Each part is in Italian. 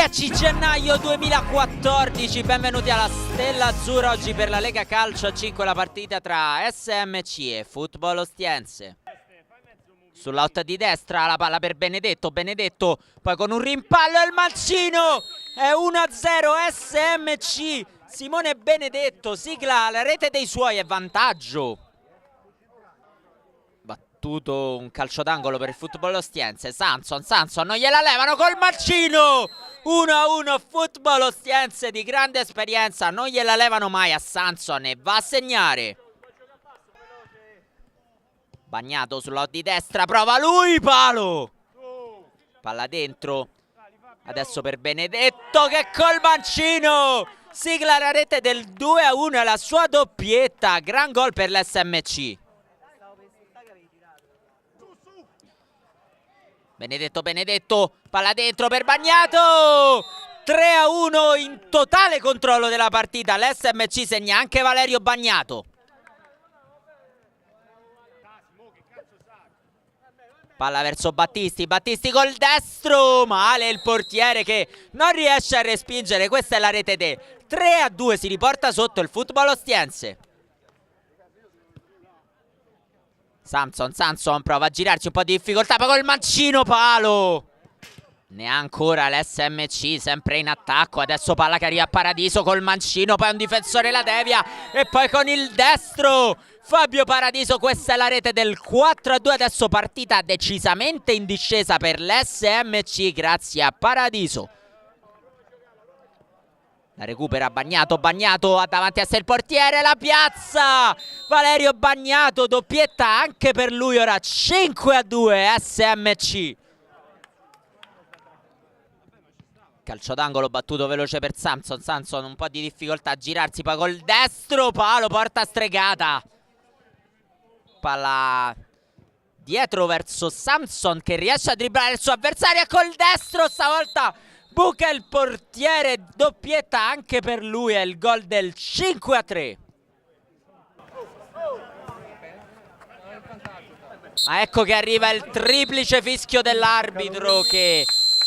10 gennaio 2014, benvenuti alla Stella Azzurra. Oggi per la Lega Calcio a 5 la partita tra SMC e Football Ostiense. Sulla lotta di destra la palla per Benedetto, poi con un rimpallo il mancino, è 1-0 SMC, Simone Benedetto sigla la rete dei suoi e vantaggio. Battuto un calcio d'angolo per il Football Ostiense, Samson non gliela levano col mancino, 1-1 Football Ostiense di grande esperienza, non gliela levano mai a Samson e va a segnare. Bagnato sulla di destra, prova lui, palo! Palla dentro, adesso per Benedetto che col mancino sigla la rete del 2-1 e la sua doppietta, gran gol per l'SMC. Benedetto, palla dentro per Bagnato, 3-1 in totale controllo della partita, l'SMC segna anche Valerio Bagnato. Palla verso Battisti col destro, male il portiere che non riesce a respingere, questa è la rete de 3-2, si riporta sotto il Football Ostiense. Samson prova a girarci, un po' di difficoltà, poi col mancino, palo. Neancora l'SMC, sempre in attacco, adesso palla che arriva a Paradiso col mancino, poi un difensore la devia e poi con il destro Fabio Paradiso, questa è la rete del 4-2, adesso partita decisamente in discesa per l'SMC grazie a Paradiso. La recupera Bagnato ha davanti a sé il portiere, la piazza! Valerio Bagnato, doppietta anche per lui, ora 5-2 SMC. Calcio d'angolo battuto veloce per Samson, un po' di difficoltà a girarsi, poi col destro, palo, porta stregata. Palla dietro verso Samson che riesce a dribblare il suo avversario e col destro stavolta buca il portiere, doppietta anche per lui, è il gol del 5-3. Ma ecco che arriva il triplice fischio dell'arbitro che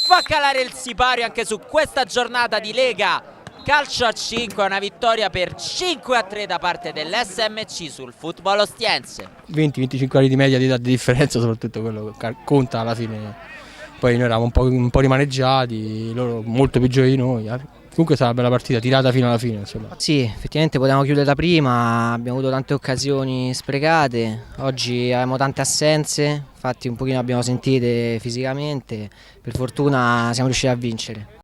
fa calare il sipario anche su questa giornata di Lega Calcio a 5, una vittoria per 5-3 da parte dell'SMC sul Football Ostiense. 20-25 anni di media di differenza, soprattutto quello che conta alla fine. Poi noi eravamo un po' rimaneggiati, loro molto peggiori di noi. Comunque sarà una bella partita, tirata fino alla fine, insomma. Sì, effettivamente potevamo chiudere da prima, abbiamo avuto tante occasioni sprecate, oggi avevamo tante assenze, infatti un pochino abbiamo sentite fisicamente, per fortuna siamo riusciti a vincere.